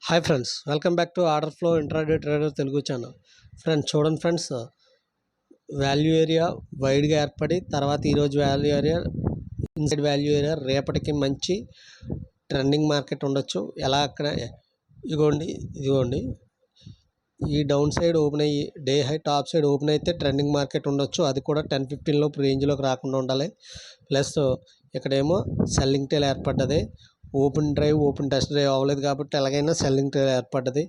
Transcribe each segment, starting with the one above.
Hi friends, welcome back to order flow intraday trader Telugu channel. Friends చూడండి friends, value area వైడ్గా ఏర్పడి తర్వాత ఈరోజు value area inside value area రేపటికి మంచి ట్రెండింగ్ మార్కెట్ ఉండొచ్చు. ఎలా అక్కడ ఇదిగోండి ఈ డౌన్ సైడ్ ఓపెన్ అయ్యి day high top side open అయితే ట్రెండింగ్ మార్కెట్ ఉండొచ్చు. అది కూడా 10-15 లోపు రేంజ్లోకి రాకుండా ఉండాలి. ప్లస్ ఇక్కడేమో సెల్లింగ్ టైల్ ఏర్పడ్డది. ఓపెన్ టెస్ట్ డ్రైవ్ అవ్వలేదు కాబట్టి ఎలాగైనా సెల్లింగ్ టైల్ ఏర్పడ్డది.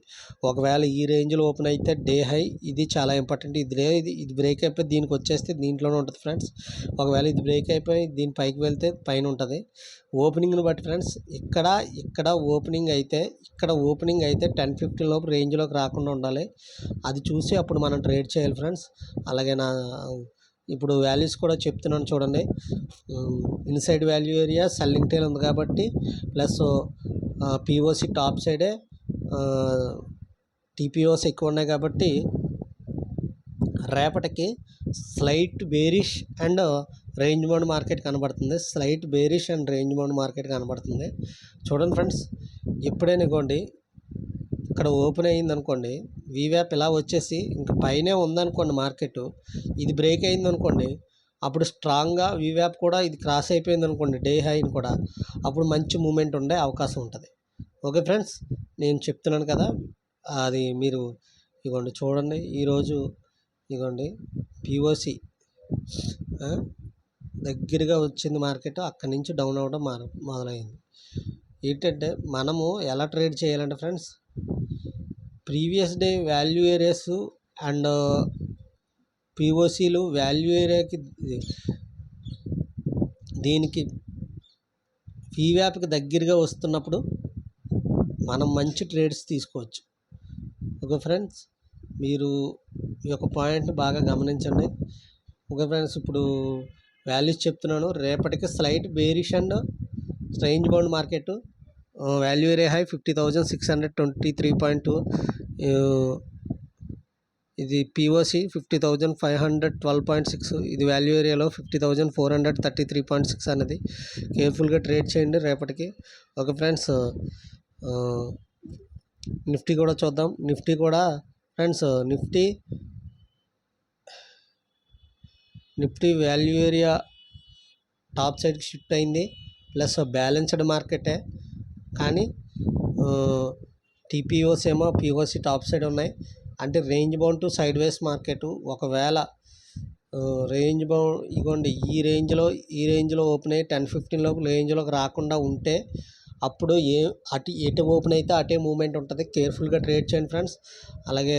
ఒకవేళ ఈ రేంజ్లో ఓపెన్ అయితే డే హై, ఇది చాలా ఇంపార్టెంట్. ఇది బ్రేక్ అయిపోయి దీనికి వచ్చేస్తే దీంట్లోనే ఉంటుంది ఫ్రెండ్స్. ఒకవేళ ఇది బ్రేక్ అయిపోయి దీని పైకి వెళ్తే పైన ఉంటుంది. ఓపెనింగ్ని బట్టి ఫ్రెండ్స్ ఇక్కడ ఓపెనింగ్ అయితే 10-15 లోపు రేంజ్లోకి రాకుండా ఉండాలి. అది చూసి అప్పుడు మనం ట్రేడ్ చేయాలి ఫ్రెండ్స్. అలాగే ఇప్పుడు వాల్యూస్ కూడా చెప్తున్నాను చూడండి. Inside value area selling tile ఉంది కాబట్టి, ప్లస్ పిఓసి టాప్ సైడే టీపీఓస్ ఎక్కువ ఉన్నాయి కాబట్టి రేపటికి slight bearish and range bound market కనబడుతుంది. చూడండి ఫ్రెండ్స్, ఎప్పుడైనా ఇవ్వండి ఇక్కడ ఓపెన్ అయ్యింది అనుకోండి, వీవ్యాప్ ఇలా వచ్చేసి ఇంకా పైనే ఉందనుకోండి మార్కెట్, ఇది బ్రేక్ అయింది అనుకోండి, అప్పుడు స్ట్రాంగ్గా వీవ్యాప్ కూడా ఇది క్రాస్ అయిపోయింది అనుకోండి డే హైని కూడా, అప్పుడు మంచి మూమెంట్ ఉండే అవకాశం ఉంటుంది. ఓకే ఫ్రెండ్స్, నేను చెప్తున్నాను కదా, అది మీరు చూడండి. ఈరోజు పిఓసి దగ్గరగా వచ్చింది మార్కెట్, అక్కడి నుంచి డౌన్ అవ్వడం మొదలైంది. ఏంటంటే మనము ఎలా ట్రేడ్ చేయాలంటే friends, previous day value areas and పిఓసీలు వాల్యూ ఏరియాకి దీనికి వీవ్యాప్కి దగ్గరగా వస్తున్నప్పుడు మనం మంచి ట్రేడ్స్ తీసుకోవచ్చు. ఓకే ఫ్రెండ్స్, మీరు ఈ యొక్క పాయింట్ బాగా గమనించండి. ఓకే ఫ్రెండ్స్, ఇప్పుడు వాల్యూస్ చెప్తున్నాను. రేపటికి slight bearish and range bound market. Value area high 50,623.2, ఇది పిఓసి 50,512.6, ఇది వాల్యూ ఏరియాలో 50,433.6 అనేది. కేర్ఫుల్గా ట్రేడ్ చేయండి రేపటికి. ఓకే ఫ్రెండ్స్, నిఫ్టీ కూడా చూద్దాం. నిఫ్టీ కూడా friends, Nifty value area top సైడ్కి షిఫ్ట్ అయింది. ప్లస్ బ్యాలెన్స్డ్ మార్కెటే, కానీ టీపీఓస్ ఏమో పిఓసి టాప్ సైడ్ ఉన్నాయి. అంటే range bound to side ways market. ఒకవేళ రేంజ్ బౌండ్ ఈ రేంజ్లో ఓపెన్ అయ్యి 10-15 లోపు రేంజ్లోకి రాకుండా ఉంటే అప్పుడు ఎటు ఓపెన్ అయితే అటే మూమెంట్ ఉంటుంది. కేర్ఫుల్గా ట్రేడ్ చేయండి ఫ్రెండ్స్. అలాగే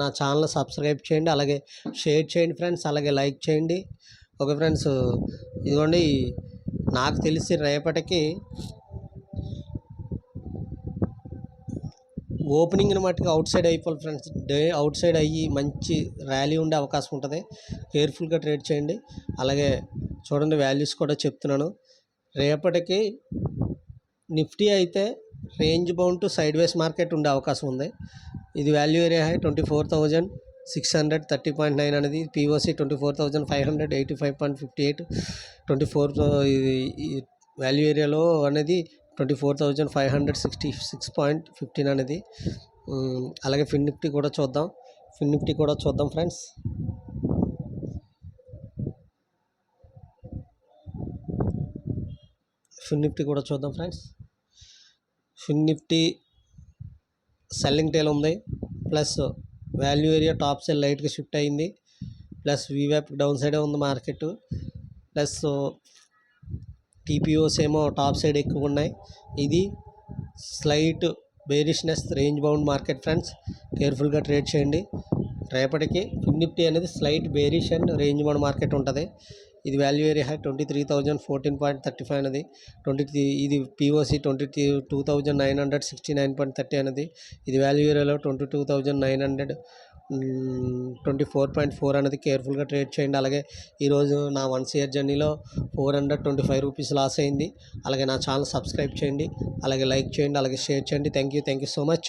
నా ఛానల్ సబ్స్క్రైబ్ చేయండి, అలాగే షేర్ చేయండి ఫ్రెండ్స్, అలాగే లైక్ చేయండి. ఓకే ఫ్రెండ్స్, నాకు తెలిసి రేపటికి ఓపెనింగ్ని మట్టుకు అవుట్ సైడ్ అయిపోవాలి ఫ్రెండ్స్. అవుట్ సైడ్ అయ్యి మంచి ర్యాలీ ఉండే అవకాశం ఉంటుంది. కేర్ఫుల్గా ట్రేడ్ చేయండి. అలాగే చూడండి, వాల్యూస్ కూడా చెప్తున్నాను. రేపటికి నిఫ్టీ అయితే range bound to side ways market ఉండే అవకాశం ఉంది. ఇది వాల్యూ ఏరియా హై 24,630.9 అనేది. పిఓసి 24,585.58. ఇది వాల్యూ ఏరియాలో అనేది 24,566.15 అనేది. అలాగే ఫిన్ నిఫ్టీ కూడా చూద్దాం ఫ్రెండ్స్. ఫిన్ నిఫ్టీ సెల్లింగ్ టైల్ ఉంది. Plus value area top side లైట్గా షిఫ్ట్ అయింది. ప్లస్ వీవ్యాప్ డౌన్ సైడే ఉంది మార్కెట్. ప్లస్ టీపీఓస్ ఏమో టాప్ సైడ్ ఎక్కువ ఉన్నాయి. ఇది slight bearishness range bound market friends. కేర్ఫుల్గా ట్రేడ్ చేయండి. రేపటికి ఫిన్ నిఫ్టీ అనేది slight bearish and range bound market ఉంటుంది. ఇది వాల్యూ ఏరియా హై 23,014.35 అనేది. ఇది పిఓసి 22,969.30 అనేది. ఇది వాల్యూ ఏరియాలో 22,924.4 అనేది. కేర్ఫుల్గా ట్రేడ్ చేయండి. అలాగే ఈరోజు నా 1 year జర్నీలో 425 రూపీస్ లాస్ అయింది. అలాగే నా ఛానల్ సబ్స్క్రైబ్ చేయండి, అలాగే లైక్ చేయండి, అలాగే షేర్ చేయండి. Thank you so much.